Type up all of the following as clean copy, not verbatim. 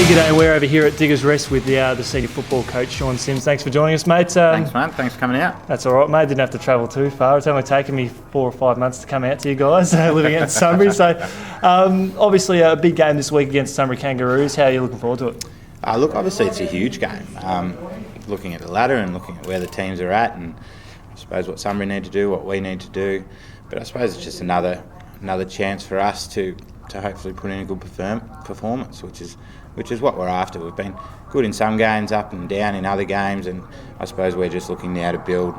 G'day, we're over here at Diggers Rest with the senior football coach, Shaun Sims. Thanks for joining us, mate. Thanks, mate. Thanks for coming out. That's all right, mate. Didn't have to travel too far. It's only taken me 4 or 5 months to come out to you guys, living out in Sunbury. So, obviously, a big game this week against Sunbury Kangaroos. How are you looking forward to it? Look, obviously, it's a huge game. Looking at the ladder and looking at where the teams are at, and I suppose what Sunbury need to do, what we need to do. But I suppose it's just another chance for us to hopefully put in a good performance, which is what we're after. We've been good in some games, up and down in other games, and I suppose we're just looking now to build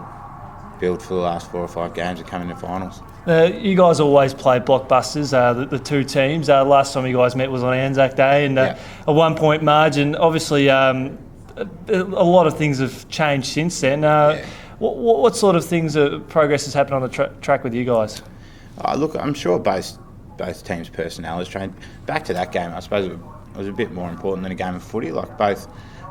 for the last 4 or 5 games and come into finals. You guys always play blockbusters, the two teams. Last time you guys met was on Anzac Day, and a 1-point margin. Obviously, a lot of things have changed since then. What sort of things, progress has happened on the track with you guys? Look, I'm sure both teams' personnel has changed. Back to that game, I suppose it was a bit more important than a game of footy. Like both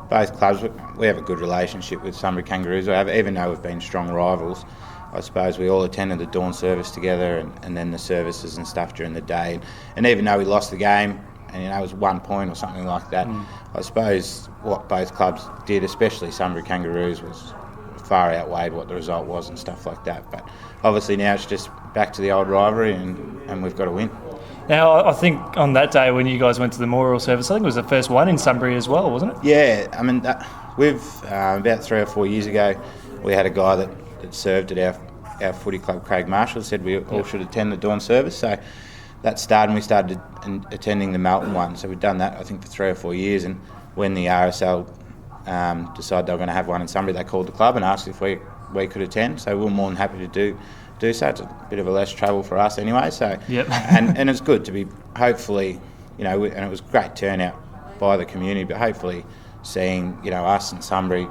clubs, we have a good relationship with Sunbury Kangaroos. Even though we've been strong rivals, I suppose we all attended the dawn service together and then the services and stuff during the day. And even though we lost the game, and it was 1 point or something like that, I suppose what both clubs did, especially Sunbury Kangaroos, was far outweighed what the result was and stuff like that. But obviously now it's just back to the old rivalry and we've got to win. Now, I think on that day when you guys went to the memorial service, I think it was the first one in Sunbury as well, wasn't it? Yeah, I mean, we've about 3 or 4 years ago, we had a guy that served at our footy club, Craig Marshall, said we all should attend the dawn service. So that started, and we started attending the Melton one. So we've done that, I think, for 3 or 4 years. And when the RSL decided they were going to have one in Sunbury, they called the club and asked if we could attend. So we were more than happy to do so. It's a bit of a less travel for us anyway. So and it's good to be, hopefully, and it was great turnout by the community, but hopefully seeing, us and Sunbury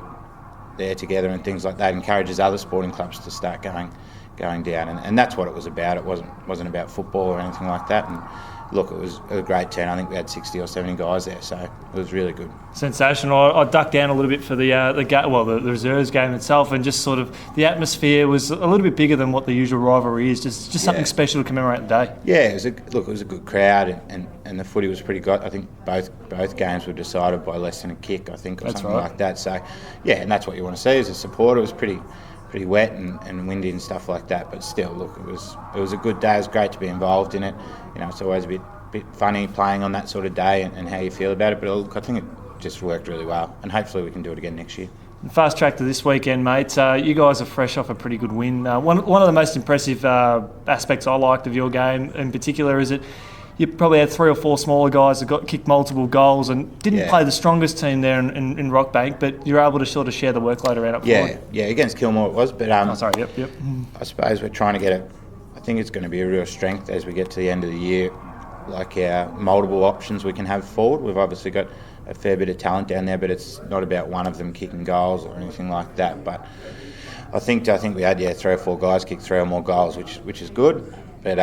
there together and things like that encourages other sporting clubs to start going down. And that's what it was about. It wasn't about football or anything like that. And look, it was a great turn. I think we had 60 or 70 guys there, so it was really good. Sensational. I ducked down a little bit for the reserves game itself, and just sort of the atmosphere was a little bit bigger than what the usual rivalry is. Just something special to commemorate the day. Yeah, it was a good crowd, and the footy was pretty good. I think both games were decided by less than a kick, I think, or something like that. So yeah, and that's what you want to see as a supporter. It was pretty wet and windy and stuff like that, but still, look, it was a good day. It was great to be involved in it. It's always a bit funny playing on that sort of day and how you feel about it, but look, I think it just worked really well, and hopefully we can do it again next year. Fast track to this weekend, mate. You guys are fresh off a pretty good win. One of the most impressive aspects I liked of your game in particular is that you probably had 3 or 4 smaller guys that kicked multiple goals and didn't play the strongest team there in Rockbank, but you're able to sort of share the workload around up forward. Yeah, against Kilmore it was, but yep. I suppose we're trying to I think it's going to be a real strength as we get to the end of the year, like our multiple options we can have forward. We've obviously got a fair bit of talent down there, but it's not about one of them kicking goals or anything like that. But I think we had 3 or 4 guys kick 3 or more goals, which is good. But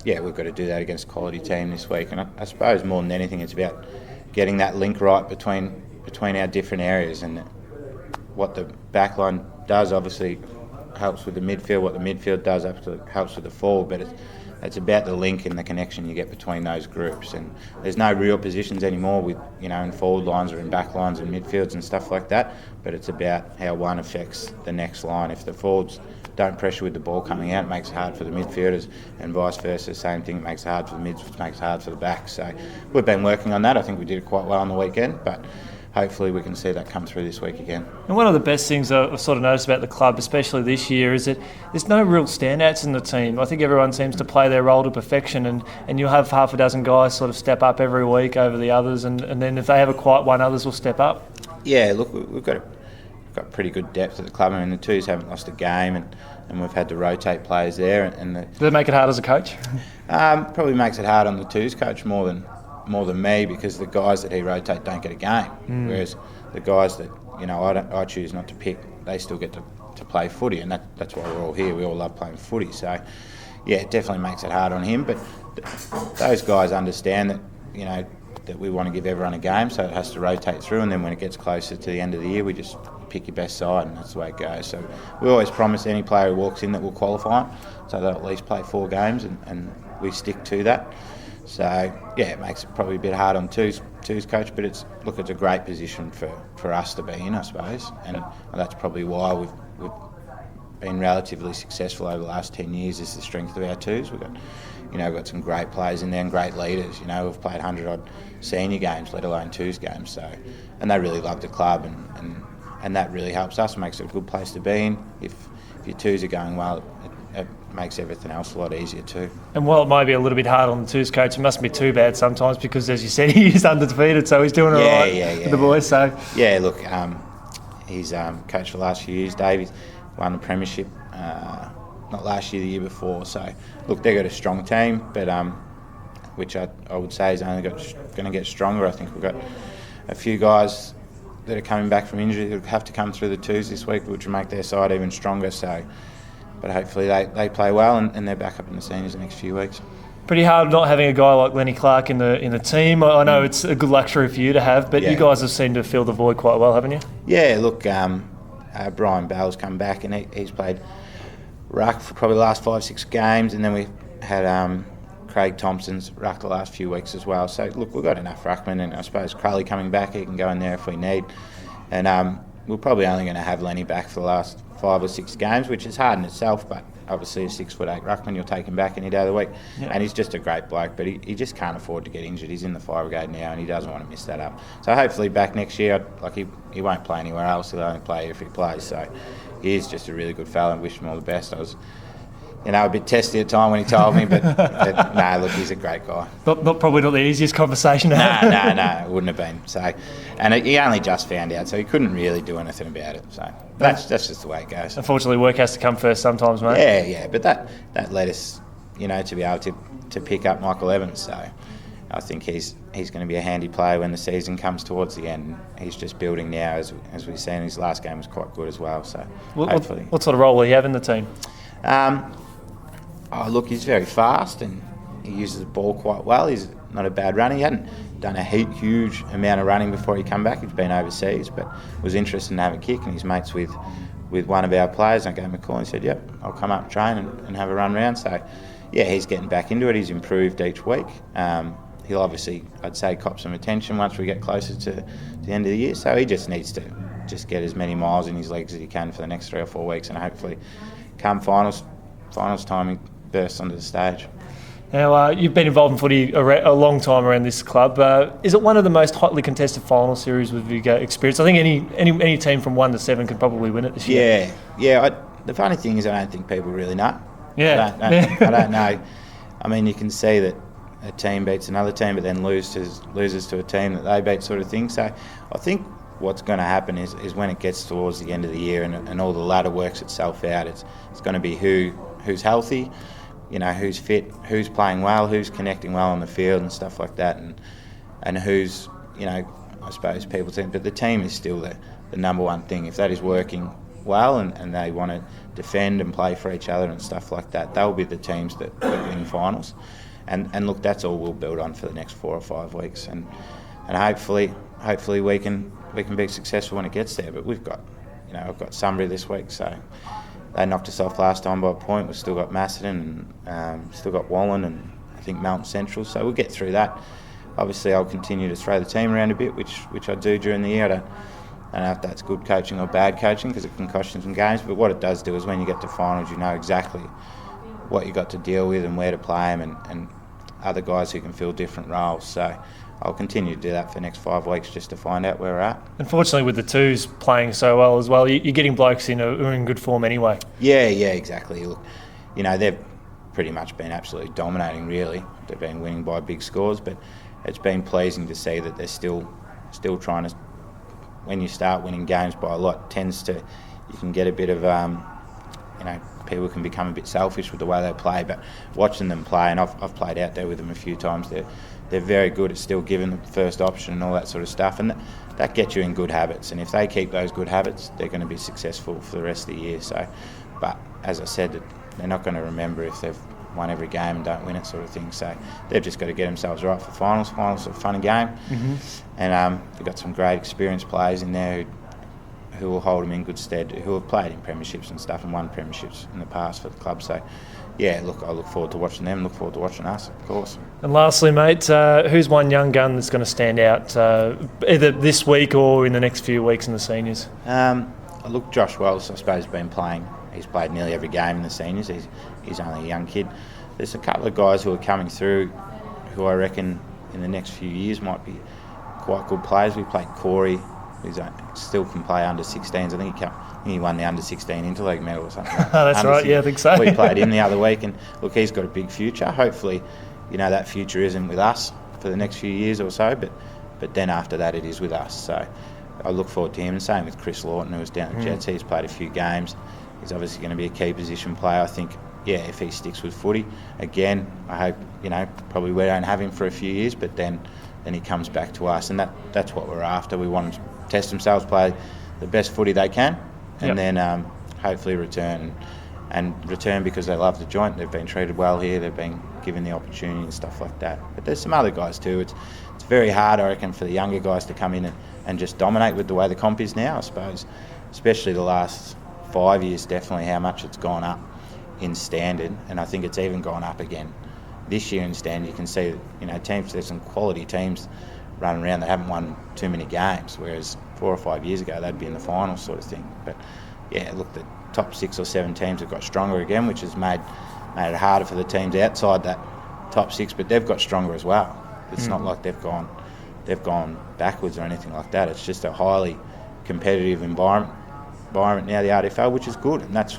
we've got to do that against a quality team this week, and I suppose more than anything, it's about getting that link right between our different areas, and what the backline does obviously helps with the midfield. What the midfield does helps with the forward, but it's about the link and the connection you get between those groups. And there's no real positions anymore with in forward lines or in back lines and midfields and stuff like that. But it's about how one affects the next line. If the forwards don't pressure with the ball coming out, it makes it hard for the midfielders, and vice versa. Same thing, it makes it hard for the mids, which makes it hard for the backs. So we've been working on that. I think we did it quite well on the weekend, but hopefully we can see that come through this week again. And one of the best things I've sort of noticed about the club, especially this year, is that there's no real standouts in the team. I think everyone seems to play their role to perfection, and you'll have half a dozen guys sort of step up every week over the others, and then if they have a quiet one, others will step up. Yeah, look, we've got pretty good depth at the club. I mean, the twos haven't lost a game, and we've had to rotate players there. Does that make it hard as a coach? Probably makes it hard on the twos coach more than me, because the guys that he rotate don't get a game, whereas the guys that I choose not to pick, they still get to play footy, and that's why we're all here. We all love playing footy, so yeah, it definitely makes it hard on him. But those guys understand that that we want to give everyone a game, so it has to rotate through, and then when it gets closer to the end of the year, we just pick your best side, and that's the way it goes. So we always promise any player who walks in that we'll qualify them, so they'll at least play 4 games, and we stick to that. So yeah, it makes it probably a bit hard on twos twos coach, but it's a great position for us to be in, I suppose, and that's probably why we've been relatively successful over the last 10 years. Is the strength of our twos. We've got some great players in there and great leaders. We've played 100-odd senior games, let alone twos games. So, and they really love the club, and that really helps us. Makes it a good place to be in. If your twos are going well, it makes everything else a lot easier too. And while it might be a little bit hard on the twos coach, it mustn't be too bad sometimes because, as you said, he is undefeated, so he's doing all right for the boys. So yeah, look, he's coached for the last few years. Dave, he's won the premiership, not last year, the year before. So look, they've got a strong team, but which I would say is only going to get stronger. I think we've got a few guys that are coming back from injury that have to come through the twos this week, which will make their side even stronger. So, but hopefully they play well and they're back up in the seniors the next few weeks. Pretty hard not having a guy like Lenny Clark in the team. I know it's a good luxury for you to have, but you guys have seemed to fill the void quite well, haven't you? Yeah, look, Brian Bell's come back and he's played ruck for probably the last 5-6 games, and then we had Craig Thompson's ruck the last few weeks as well. So look, we've got enough ruckmen, and I suppose Crowley coming back, he can go in there if we need. And we're probably only going to have Lenny back for the last 5 or 6 games, which is hard in itself, but obviously a 6'8" ruckman, you'll take him back any day of the week. Yeah. And he's just a great bloke, but he just can't afford to get injured. He's in the fire brigade now and he doesn't want to miss that up. So hopefully back next year, like he won't play anywhere else, he'll only play if he plays. So he is just a really good fella and wish him all the best. I was a bit testy at the time when he told me, but no, look, he's a great guy. Probably not the easiest conversation to have. No, it wouldn't have been. So, and he only just found out, so he couldn't really do anything about it. So that's just the way it goes. Unfortunately, work has to come first sometimes, mate. Yeah, but that led us, to be able to pick up Michael Evans. So I think he's going to be a handy player when the season comes towards the end. He's just building now, as we've seen. His last game was quite good as well. So hopefully. What sort of role will he have in the team? Look, he's very fast and he uses the ball quite well. He's not a bad runner. He hadn't done a huge amount of running before he come back. He'd been overseas, but was interested in having a kick, and he's mates with one of our players. I gave him a call and said, yep, I'll come up, train and have a run round. So, yeah, he's getting back into it. He's improved each week. He'll obviously, I'd say, cop some attention once we get closer to the end of the year. So he just needs to just get as many miles in his legs as he can for the next 3 or 4 weeks, and hopefully come finals time he bursts onto the stage. Now, you've been involved in footy a long time around this club. Is it one of the most hotly contested final series with you experienced? I think any team from 1 to 7 could probably win it this year. Yeah. The funny thing is, I don't think people really know. Yeah. I don't know. I mean, you can see that a team beats another team, but then loses to a team that they beat, sort of thing. So I think what's going to happen is when it gets towards the end of the year and all the ladder works itself out, it's going to be who's healthy, who's fit, who's playing well, who's connecting well on the field and stuff like that, and who's, I suppose people think, but the team is still the number one thing. If that is working well and they want to defend and play for each other and stuff like that, they'll be the teams that win finals. And look, that's all we'll build on for the next 4 or 5 weeks, and hopefully we can be successful when it gets there. But we've got, I've got Sunbury this week, so they knocked us off last time by a point. We've still got Macedon and still got Wallen and I think Mountain Central, so we'll get through that. Obviously, I'll continue to throw the team around a bit, which I do during the year. I don't know if that's good coaching or bad coaching because it can cost you some games, but what it does do is when you get to finals, you know exactly what you got to deal with and where to play them, and other guys who can fill different roles. So I'll continue to do that for the next 5 weeks just to find out where we're at. Unfortunately, with the twos playing so well as well, you're getting blokes who are in good form anyway. Yeah, exactly. Look, they've pretty much been absolutely dominating, really. They've been winning by big scores, but it's been pleasing to see that they're still trying to. When you start winning games by a lot, you can get a bit of, people can become a bit selfish with the way they play. But watching them play, and I've played out there with them a few times, they're very good at still giving the first option and all that sort of stuff, and that gets you in good habits. And if they keep those good habits, they're going to be successful for the rest of the year. So, but as I said, they're not going to remember if they've won every game and don't win it, sort of thing. So they've just got to get themselves right for finals. Finals are a funny game, and they've got some great experienced players in there who will hold them in good stead, who have played in premierships and stuff and won premierships in the past for the club. So yeah, look, I look forward to watching them. Look forward to watching us, of course. And lastly, mate, who's one young gun that's going to stand out either this week or in the next few weeks in the seniors? Look, Josh Wells, I suppose, has been playing. He's played nearly every game in the seniors. He's only a young kid. There's a couple of guys who are coming through who I reckon in the next few years might be quite good players. We played Corey, who still can play under 16s. I think he won the under 16 interleague medal or something. That's right, yeah, I think so. We played him the other week, and look, he's got a big future. Hopefully, that future isn't with us for the next few years or so, but then after that it is with us. So I look forward to him. And same with Chris Lawton, who was down at Jets. He's played a few games. He's obviously going to be a key position player. I think, yeah, if he sticks with footy, again, I hope, probably we don't have him for a few years, but then he comes back to us, and that's what we're after. We want them to test themselves, play the best footy they can, and then hopefully return because they love the joint. They've been treated well here. They've been given the opportunity and stuff like that. But there's some other guys too. It's very hard, I reckon, for the younger guys to come in and just dominate with the way the comp is now, I suppose, especially the last 5 years, definitely how much it's gone up in standard, and I think it's even gone up again this year in standard. You can see there's some quality teams running around that haven't won too many games, whereas 4 or 5 years ago they'd be in the finals sort of thing. But yeah, look, the top 6 or 7 teams have got stronger again, which has made it harder for the teams outside that top 6, but they've got stronger as well. It's not like they've gone backwards or anything like that. It's just a highly competitive environment now, the RDFL, which is good, and that's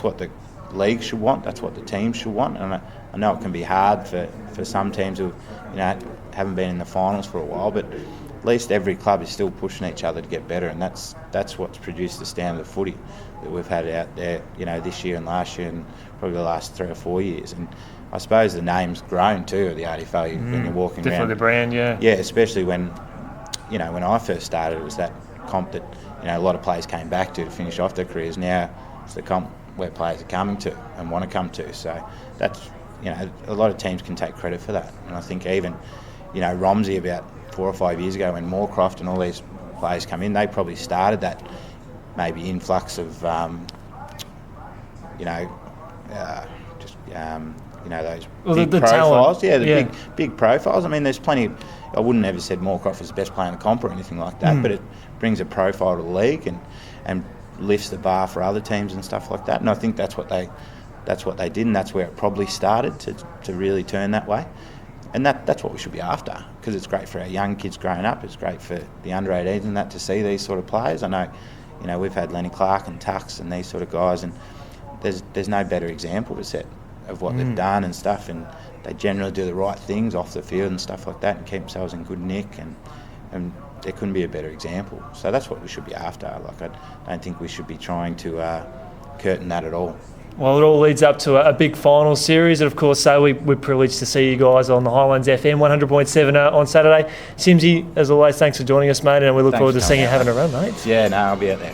what the league should want. That's what the teams should want. And I know it can be hard for some teams who haven't been in the finals for a while, but at least every club is still pushing each other to get better, and that's what's produced the standard of footy that we've had out there, this year and last year and probably the last 3 or 4 years. And I suppose the name's grown too of the RDFL when you're walking definitely around. The brand, yeah. Yeah, especially when I first started, it was that comp that a lot of players came back to finish off their careers. Now it's the comp where players are coming to and want to come to. So that's, a lot of teams can take credit for that. And I think even, Romsey about 4 or 5 years ago when Moorcroft and all these players come in, they probably started that maybe influx of, those big the profiles. talent. Yeah, the big profiles. I mean, there's plenty. I wouldn't ever said Moorcroft was the best player in the comp or anything like that, but it brings a profile to the league and lifts the bar for other teams and stuff like that. And I think that's what they did, and that's where it probably started to really turn that way. And that's what we should be after, because it's great for our young kids growing up. It's great for the under-18s and that to see these sort of players. I know, we've had Lenny Clark and Tux and these sort of guys, and there's no better example to set of what they've done and stuff, and they generally do the right things off the field and stuff like that and keep themselves in good nick, and there couldn't be a better example. So that's what we should be after. Like, I don't think we should be trying to curtain that at all. Well, it all leads up to a big final series, and of course, we're privileged to see you guys on the Highlands FM 100.7 on Saturday. Simsy, as always, thanks for joining us, mate, and we look forward to seeing you having a run, mate. Yeah, no, I'll be out there.